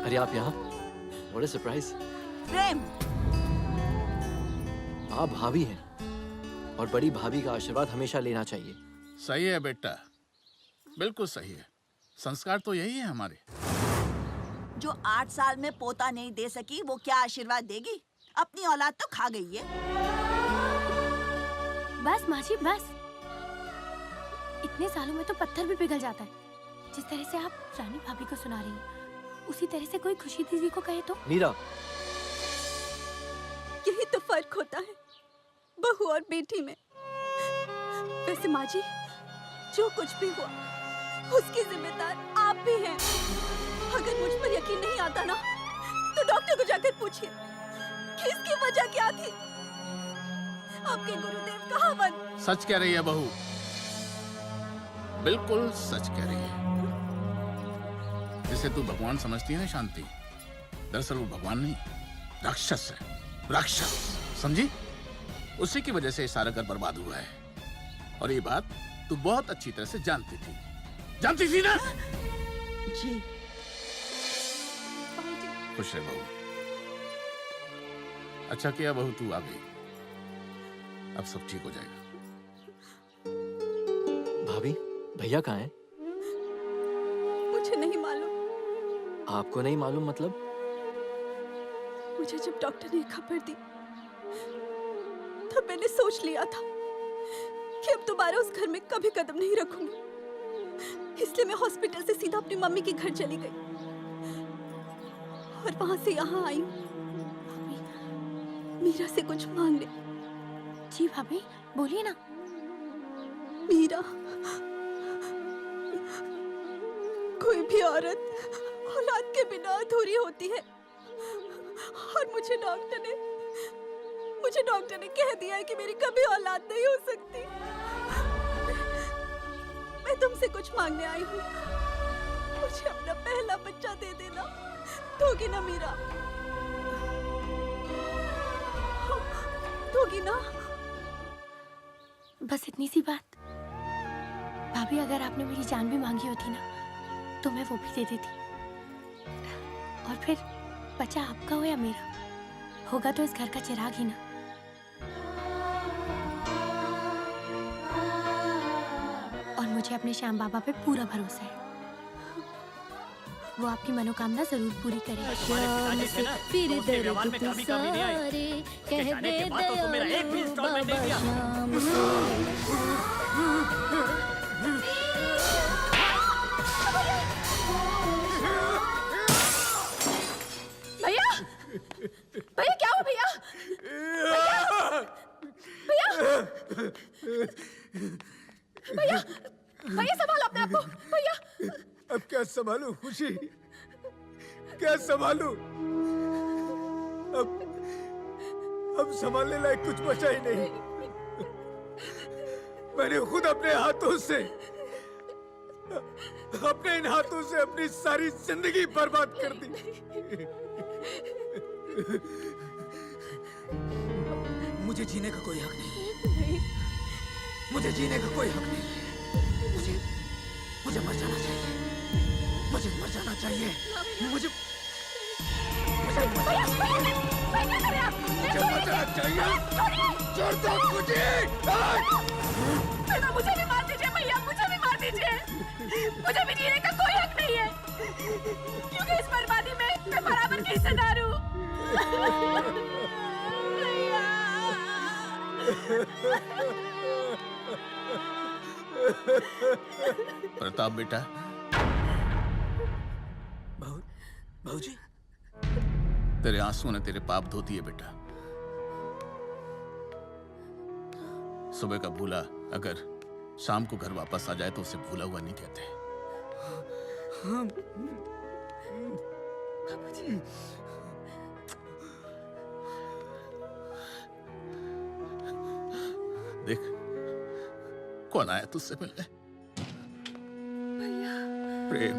अरे आप यहाँ? What a surprise! प्रेम, आप भाभी हैं और बड़ी भाभी का आशीर्वाद हमेशा लेना चाहिए। सही है बेटा, बिल्कुल सही है। संस्कार तो यही है हमारे। जो 8 साल में पोता नहीं दे सकी वो क्या आशीर्वाद देगी? अपनी औलाद तो खा गई है। बस माँ जी बस। इतने सालों में तो पत्थर भी पिघल जाता है। जिस तरह से आप रानी भाभी को सुना रही हैं, उसी तरह से कोई खुशी दीदी को कहे तो। मीरा, यही तो फर्क होता है बहू और बेटी में। वैसे माँ जी, जो कुछ भी हुआ उसकी जिम्मेदार आप भी हैं। अगर मुझ पर यकीन नहीं आता ना, तो डॉक्टर को जाकर पूछिए कि इसकी वजह क्या थी। आपके गुरुदेव कहावत। सच कह रही है बहू, बिल्कुल सच कह रही है। जिसे तू भगवान समझती है ना शांति, दरअसल वो भगवान नहीं, राक्षस है। राक्षस, समझी? उसी की वजह से ये सारा घर बर्बाद हुआ है। और ये बात तू बहुत अच्छी तरह से जानती थी ना? जी। खुश रह बहू। अच्छा किया बहू तू आ गई। अब सब ठीक हो जाएगा। भाभी, भैया कहाँ हैं? मुझे नहीं मालूम। आपको नहीं मालूम मतलब? मुझे जब डॉक्टर ने खबर दी तब मैंने सोच लिया था कि अब दोबारा उस घर में कभी कदम नहीं रखूंगी। इसलिए मैं हॉस्पिटल से सीधा अपनी मम्मी के घर चली गई और वहां से यहाँ आई हूँ। मीरा से कुछ मांग ले। जी भाभी, बोलिए ना। मीरा, कोई भी औरत औलाद के बिना अधूरी होती है और मुझे डॉक्टर ने कह दिया है कि मेरी कभी औलाद नहीं हो सकती। मैं तुमसे कुछ मांगने आई हूँ। मुझे अपना पहला बच्चा दे देना, दोगी ना मीरा? दोगी ना? बस इतनी सी बात। भाभी, अगर आपने मेरी जान भी मांगी होती ना, तो मैं वो भी दे देती। और फिर बच्चा आपका हो या मेरा, होगा तो इस घर का चिराग ही ना। और मुझे अपने श्याम बाबा पे पूरा भरोसा है, वो आपकी मनोकामना जरूर पूरी करेगा। श्याम से फिर दर्द तू सारे कह दे दयालु बाबा श्याम से। भैया, भैया क्या हुआ भैया? भैया, भैया संभालो अपने आप को। भैया, अब क्या संभालूं खुशी, क्या संभालूं? अब संभालने लायक कुछ बचा ही नहीं। मैंने खुद अपने इन हाथों से अपनी सारी जिंदगी बर्बाद कर दी। मुझे जीने का कोई हक नहीं। मुझे जीने का कोई हक नहीं। मुझे मर जाना चाहिए। मुझे मर जाना चाहिए। मुझे मर जाना चाहिए। छोड़ दो मुझे। मुझे भी मार दीजिए भैया, मुझे भी मार दीजिए। मुझे भी जीने का कोई हक नहीं है, क्योंकि इस बर्बादी में मैं बराबर की हिस्सेदार हूँ। प्रताप बेटा। भाऊजी, तेरे आंसुओं ने तेरे पाप धो दिए बेटा। सुबह का भूला अगर शाम को घर वापस आ जाए तो उसे भूला हुआ नहीं कहते। देख, कौन आया तुझसे मिलने? प्रेम।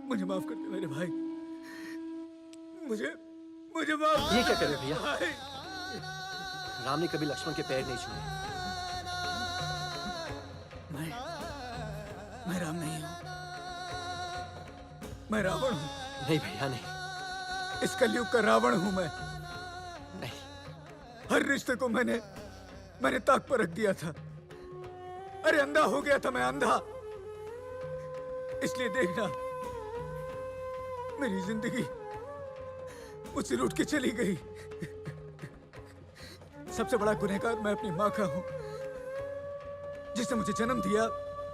मुझे माफ कर दे मेरे भाई, मुझे माफ। ये क्या करे भैया? भाई। राम ने कभी लक्ष्मण के पैर नहीं छुए। मैं राम नहीं हूँ, मैं रावण हूँ। नहीं भैया नहीं। इस कलयुग का रावण हूँ मैं। नहीं। हर रिश्ते को मैंने ताक पर रख दिया था। अरे अंधा हो गया था मैं, अंधा। इसलिए देखना, मेरी जिंदगी मुझसे रूठ के चली गई। सबसे बड़ा गुनहगार मैं अपनी माँ का हूँ, जिसने मुझे जन्म दिया,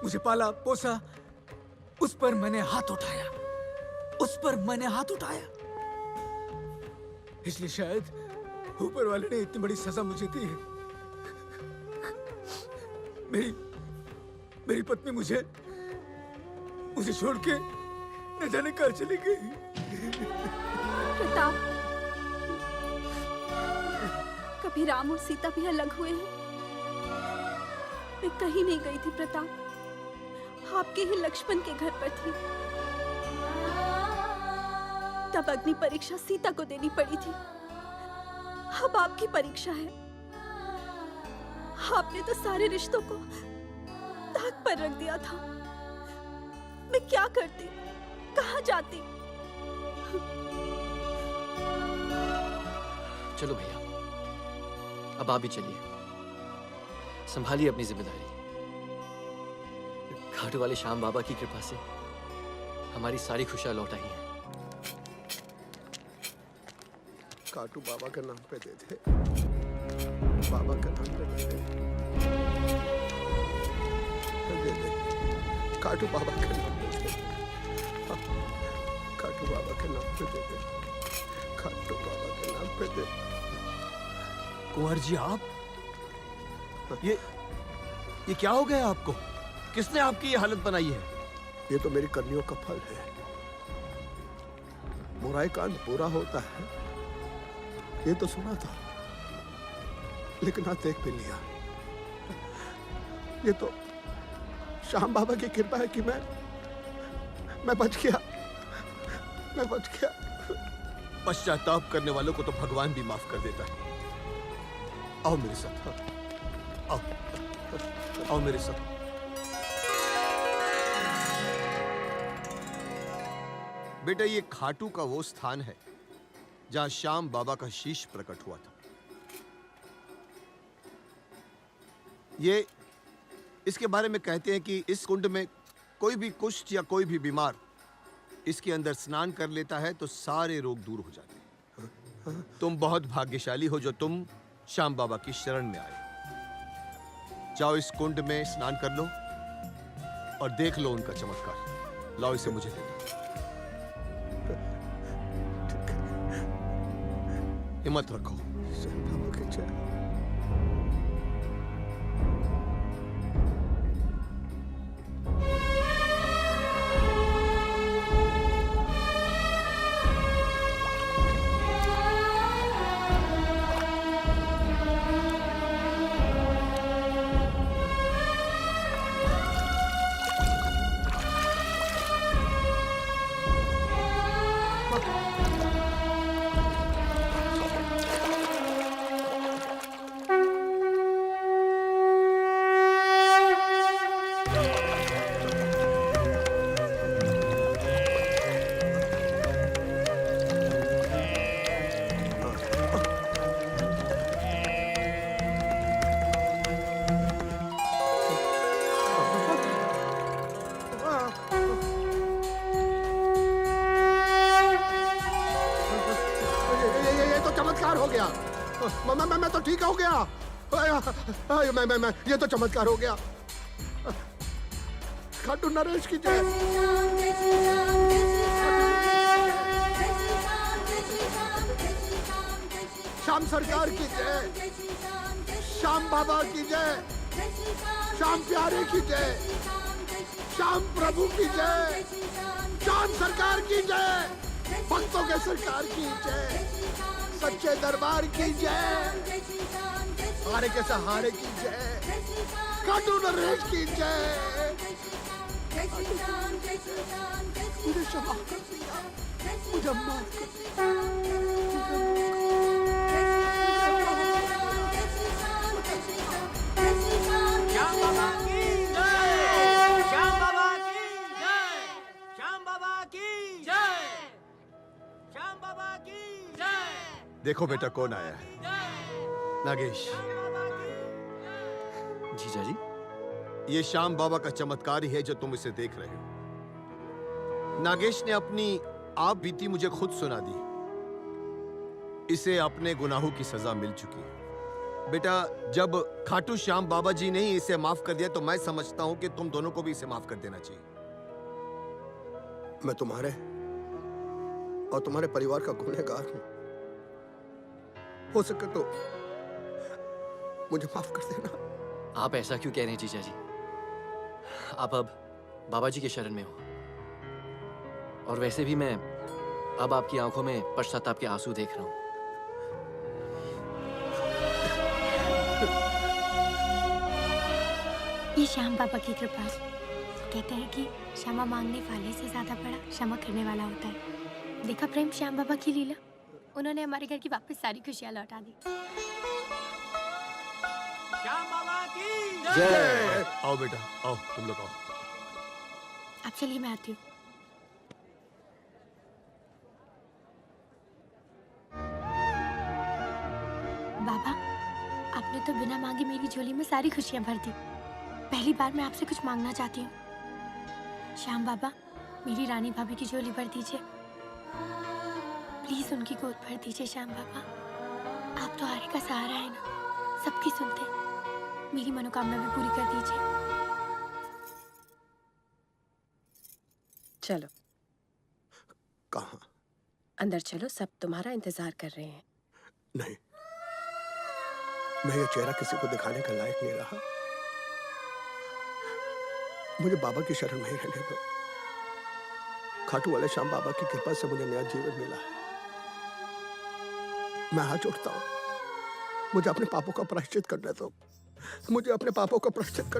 मुझे पाला पोसा। उस पर मैंने हाथ उठाया, इसलिए शायद ऊपर वाले ने इतनी बड़ी सजा मुझे दी है। मेरी पत्नी मुझे छोड़ के न जाने कहाँ चली गई। प्रताप, कभी राम और सीता भी अलग हुए हैं? मैं कहीं नहीं गई थी प्रताप, आपके ही लक्ष्मण के घर पर थी। तब अग्नि परीक्षा सीता को देनी पड़ी थी। अब आपकी परीक्षा है। आपने तो सारे रिश्तों को ताक पर रख दिया था। मैं क्या करती, कहाँ जाती? चलो भैया, अब आप भी चलिए, संभालिए अपनी जिम्मेदारी। घाटू वाले श्याम बाबा की कृपा से हमारी सारी खुशियां लौट आई हैं। काटू बाबा के नाम पे दे दे, बाबा के नाम पे दे दे, काटू बाबा के नाम पे दे, काटू बाबा के नाम पे दे दे, काटू बाबा के नाम पे दे। कुंवर जी आप ये क्या हो गया आपको? किसने आपकी ये हालत बनाई है? ये तो मेरी कर्मियों का फल है। बुराई कांड पूरा होता है, ये तो सुना था, लेकिन आज देख भी लिया। ये तो श्याम बाबा की कृपा है कि मैं बच गया। पश्चाताप करने वालों को तो भगवान भी माफ कर देता है। आओ मेरे साथ, आओ मेरे साथ। बेटा, ये खाटू का वो स्थान है जहां श्याम बाबा का शीश प्रकट हुआ था। ये इसके बारे में कहते हैं कि इस कुंड में कोई भी कुष्ठ या कोई भी बीमार इसके अंदर स्नान कर लेता है तो सारे रोग दूर हो जाते हैं। तुम बहुत भाग्यशाली हो जो तुम श्याम बाबा की शरण में आए। जाओ इस कुंड में स्नान कर लो और देख लो उनका चमत्कार। लाओ इसे मुझे दे दो। हिम्मत रखो। बाबा की जय। हो गया। मैं तो ठीक हो गया। मैं ये तो चमत्कार हो गया। खाटू नरेश की जय। श्याम सरकार की जय। श्याम बाबा की जय। श्याम प्यारे की जय। श्याम प्रभु की जय। श्याम सरकार की जय। भक्तों के सरकार की जय। सच्चे दरबार की जय। हारे के सहारे की जय। खाटू नरेश की जय। मुझे मुझे माफ कर दिया, मुझे माफ कर दिया। श्याम बाबा की जय, श्याम बाबा की जय, श्याम बाबा की जय, श्याम बाबा की जय। देखो बेटा कौन आया है। नागेश, जीजा जी, ये श्याम बाबा का चमत्कार ही है जो तुम इसे देख रहे हो। नागेश ने अपनी आप बीती मुझे खुद सुना दी। इसे अपने गुनाहों की सजा मिल चुकी है। बेटा, जब खाटू श्याम बाबा जी ने ही इसे माफ कर दिया तो मैं समझता हूं कि तुम दोनों को भी इसे माफ कर देना चाहिए। मैं तुम्हारे और तुम्हारे परिवार का गुनहगार हूं। हो सके तो मुझे माफ कर देना। आप ऐसा क्यों कह रहे हैं जीजा जी? आप अब बाबा जी के शरण में हो, और वैसे भी मैं अब आपकी आंखों में पश्चाताप के आंसू देख रहा हूं। ये श्याम बाबा की कृपा है। कहते हैं कि क्षमा मांगने वाले से ज्यादा बड़ा क्षमा करने वाला होता है। देखा प्रेम श्याम बाबा की लीला, उन्होंने हमारे घर की वापस सारी खुशियां लौटा दी। श्याम बाबा की जय। आओ बेटा, आओ तुम लोग आओ। अब चलिए, मैं आती हूँ। बाबा, आपने तो बिना मांगे मेरी झोली में सारी खुशियां भर दी। पहली बार मैं आपसे कुछ मांगना चाहती हूँ। श्याम बाबा, मेरी रानी भाभी की झोली भर दीजिए। प्लीज उनकी गोद भर दीजिए श्याम बाबा। आप तो आरे का सहारा है ना, सबकी सुनते। मेरी मनोकामना भी पूरी कर दीजिए। चलो कहाँ? अंदर चलो, सब तुम्हारा इंतजार कर रहे हैं। नहीं, मैं ये चेहरा किसी को दिखाने का लायक नहीं रहा। मुझे बाबा की शरण में ही रहने दो। खाटू वाले श्याम बाबा की कृपा से मुझे नया जीवन मिला है। मैं हाथ जोड़ता हूँ, मुझे अपने पापों का प्रायश्चित करने दो। मुझे अपने पापों का प्रायश्चित करने